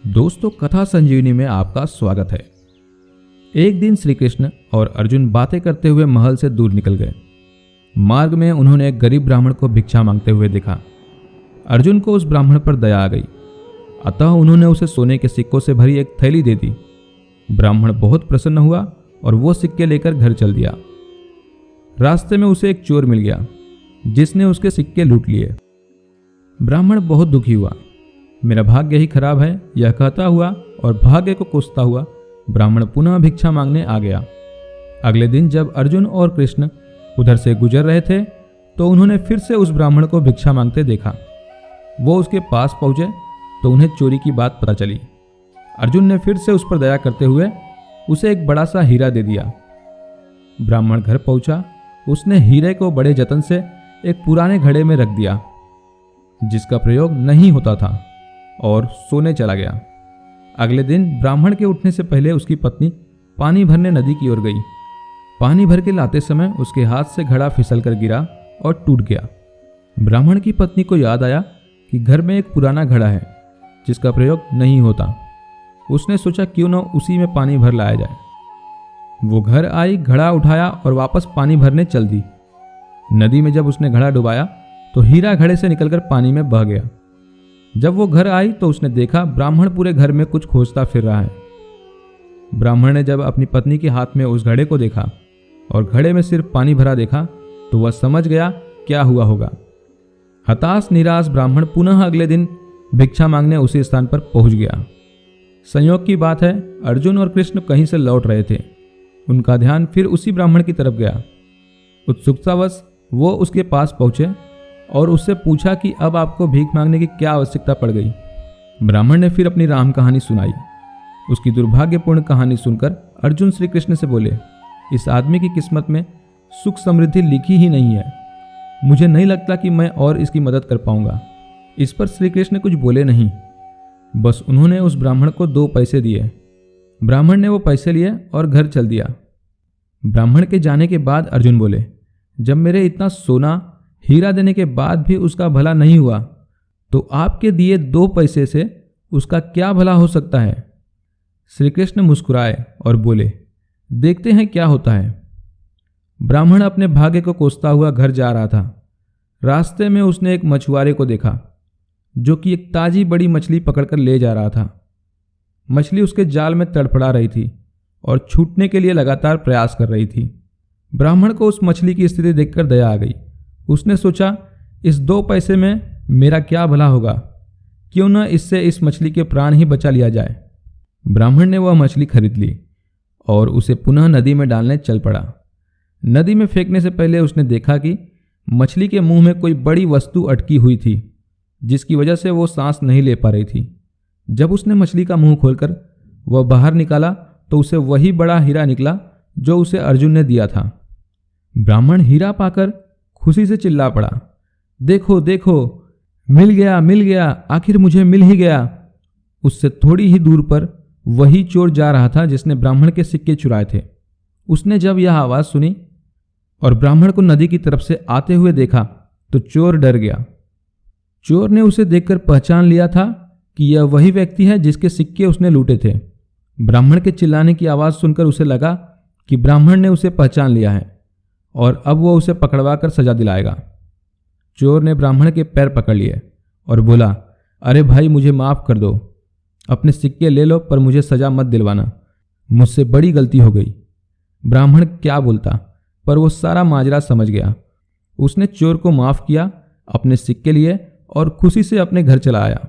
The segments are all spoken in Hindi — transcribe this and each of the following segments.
दोस्तों, कथा संजीवनी में आपका स्वागत है। एक दिन श्री कृष्ण और अर्जुन बातें करते हुए महल से दूर निकल गए। मार्ग में उन्होंने एक गरीब ब्राह्मण को भिक्षा मांगते हुए देखा। अर्जुन को उस ब्राह्मण पर दया आ गई, अतः उन्होंने उसे सोने के सिक्कों से भरी एक थैली दे दी। ब्राह्मण बहुत प्रसन्न हुआ और वो सिक्के लेकर घर चल दिया। रास्ते में उसे एक चोर मिल गया जिसने उसके सिक्के लूट लिए। ब्राह्मण बहुत दुखी हुआ, मेरा भाग्य ही खराब है, यह कहता हुआ और भाग्य को कोसता हुआ ब्राह्मण पुनः भिक्षा मांगने आ गया। अगले दिन जब अर्जुन और कृष्ण उधर से गुजर रहे थे तो उन्होंने फिर से उस ब्राह्मण को भिक्षा मांगते देखा। वो उसके पास पहुंचे तो उन्हें चोरी की बात पता चली। अर्जुन ने फिर से उस पर दया करते हुए उसे एक बड़ा सा हीरा दे दिया। ब्राह्मण घर पहुंचा, उसने हीरे को बड़े जतन से एक पुराने घड़े में रख दिया जिसका प्रयोग नहीं होता था और सोने चला गया। अगले दिन ब्राह्मण के उठने से पहले उसकी पत्नी पानी भरने नदी की ओर गई। पानी भर के लाते समय उसके हाथ से घड़ा फिसल कर गिरा और टूट गया। ब्राह्मण की पत्नी को याद आया कि घर में एक पुराना घड़ा है जिसका प्रयोग नहीं होता। उसने सोचा क्यों न उसी में पानी भर लाया जाए। वो घर आई, घड़ा उठाया और वापस पानी भरने चल दी। नदी में जब उसने घड़ा डुबाया तो हीरा घड़े से निकलकर पानी में बह गया। जब वो घर आई तो उसने देखा ब्राह्मण पूरे घर में कुछ खोजता फिर रहा है। ब्राह्मण ने जब अपनी पत्नी के हाथ में उस घड़े को देखा और घड़े में सिर्फ पानी भरा देखा तो वह समझ गया क्या हुआ होगा। हताश निराश ब्राह्मण पुनः अगले दिन भिक्षा मांगने उसी स्थान पर पहुंच गया। संयोग की बात है, अर्जुन और कृष्ण कहीं से लौट रहे थे। उनका ध्यान फिर उसी ब्राह्मण की तरफ गया। उत्सुकतावश वो उसके पास पहुंचे और उससे पूछा कि अब आपको भीख मांगने की क्या आवश्यकता पड़ गई। ब्राह्मण ने फिर अपनी राम कहानी सुनाई। उसकी दुर्भाग्यपूर्ण कहानी सुनकर अर्जुन श्री कृष्ण से बोले, इस आदमी की किस्मत में सुख समृद्धि लिखी ही नहीं है। मुझे नहीं लगता कि मैं और इसकी मदद कर पाऊंगा। इस पर श्री कृष्ण कुछ बोले नहीं, बस उन्होंने उस ब्राह्मण को 2 पैसे दिए। ब्राह्मण ने वो पैसे लिए और घर चल दिया। ब्राह्मण के जाने के बाद अर्जुन बोले, जब मेरे इतना सोना हीरा देने के बाद भी उसका भला नहीं हुआ तो आपके दिए 2 पैसे से उसका क्या भला हो सकता है। श्री कृष्ण मुस्कुराए और बोले, देखते हैं क्या होता है। ब्राह्मण अपने भाग्य को कोसता हुआ घर जा रहा था। रास्ते में उसने एक मछुआरे को देखा जो कि एक ताजी बड़ी मछली पकड़कर ले जा रहा था। मछली उसके जाल में तड़फड़ा रही थी और छूटने के लिए लगातार प्रयास कर रही थी। ब्राह्मण को उस मछली की स्थिति देखकर दया आ गई। उसने सोचा, इस 2 पैसे में मेरा क्या भला होगा, क्यों न इससे इस मछली के प्राण ही बचा लिया जाए। ब्राह्मण ने वह मछली खरीद ली और उसे पुनः नदी में डालने चल पड़ा। नदी में फेंकने से पहले उसने देखा कि मछली के मुंह में कोई बड़ी वस्तु अटकी हुई थी जिसकी वजह से वो सांस नहीं ले पा रही थी। जब उसने मछली का मुंह खोलकर वह बाहर निकाला तो उसे वही बड़ा हीरा निकला जो उसे अर्जुन ने दिया था। ब्राह्मण हीरा पाकर खुशी से चिल्ला पड़ा, देखो देखो, मिल गया मिल गया, आखिर मुझे मिल ही गया। उससे थोड़ी ही दूर पर वही चोर जा रहा था जिसने ब्राह्मण के सिक्के चुराए थे। उसने जब यह आवाज सुनी और ब्राह्मण को नदी की तरफ से आते हुए देखा तो चोर डर गया। चोर ने उसे देखकर पहचान लिया था कि यह वही व्यक्ति है जिसके सिक्के उसने लूटे थे। ब्राह्मण के चिल्लाने की आवाज सुनकर उसे लगा कि ब्राह्मण ने उसे पहचान लिया है और अब वो उसे पकड़वा कर सजा दिलाएगा। चोर ने ब्राह्मण के पैर पकड़ लिए और बोला, अरे भाई, मुझे माफ कर दो, अपने सिक्के ले लो पर मुझे सजा मत दिलवाना, मुझसे बड़ी गलती हो गई। ब्राह्मण क्या बोलता, पर वो सारा माजरा समझ गया। उसने चोर को माफ किया, अपने सिक्के लिए और खुशी से अपने घर चला आया।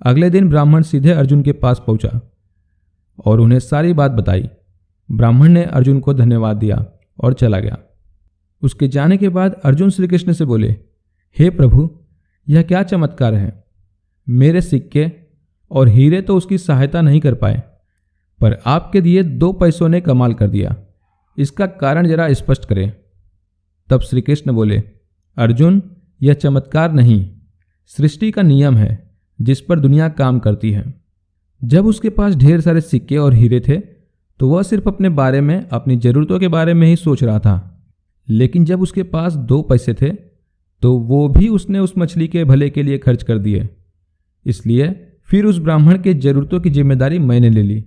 अगले दिन ब्राह्मण सीधे अर्जुन के पास पहुंचा और उन्हें सारी बात बताई। ब्राह्मण ने अर्जुन को धन्यवाद दिया और चला गया। उसके जाने के बाद अर्जुन श्री कृष्ण से बोले, हे प्रभु, यह क्या चमत्कार है। मेरे सिक्के और हीरे तो उसकी सहायता नहीं कर पाए, पर आपके दिए 2 पैसों ने कमाल कर दिया। इसका कारण जरा स्पष्ट करें। तब श्री कृष्ण बोले, अर्जुन, यह चमत्कार नहीं, सृष्टि का नियम है जिस पर दुनिया काम करती है। जब उसके पास ढेर सारे सिक्के और हीरे थे तो वह सिर्फ अपने बारे में, अपनी जरूरतों के बारे में ही सोच रहा था। लेकिन जब उसके पास 2 पैसे थे तो वो भी उसने उस मछली के भले के लिए खर्च कर दिए। इसलिए फिर उस ब्राह्मण के जरूरतों की जिम्मेदारी मैंने ले ली।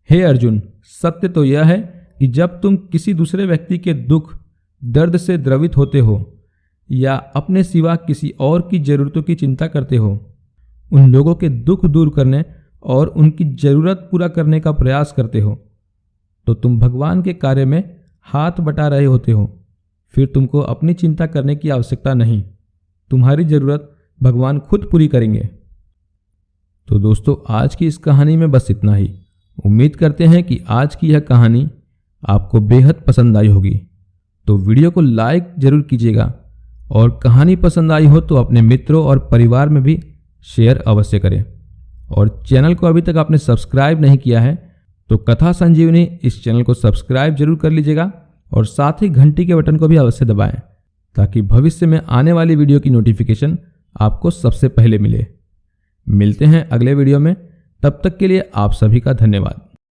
हे अर्जुन, सत्य तो यह है कि जब तुम किसी दूसरे व्यक्ति के दुख दर्द से द्रवित होते हो या अपने सिवा किसी और की जरूरतों की चिंता करते हो, उन लोगों के दुख दूर करने और उनकी जरूरत पूरा करने का प्रयास करते हो, तो तुम भगवान के कार्य में हाथ बटा रहे होते हो। फिर तुमको अपनी चिंता करने की आवश्यकता नहीं, तुम्हारी जरूरत भगवान खुद पूरी करेंगे। तो दोस्तों, आज की इस कहानी में बस इतना ही। उम्मीद करते हैं कि आज की यह कहानी आपको बेहद पसंद आई होगी। तो वीडियो को लाइक जरूर कीजिएगा और कहानी पसंद आई हो तो अपने मित्रों और परिवार में भी शेयर अवश्य करें। और चैनल को अभी तक आपने सब्सक्राइब नहीं किया है तो कथा संजीवनी इस चैनल को सब्सक्राइब जरूर कर लीजिएगा और साथ ही घंटी के बटन को भी अवश्य दबाएं ताकि भविष्य में आने वाली वीडियो की नोटिफिकेशन आपको सबसे पहले मिले। मिलते हैं अगले वीडियो में, तब तक के लिए आप सभी का धन्यवाद।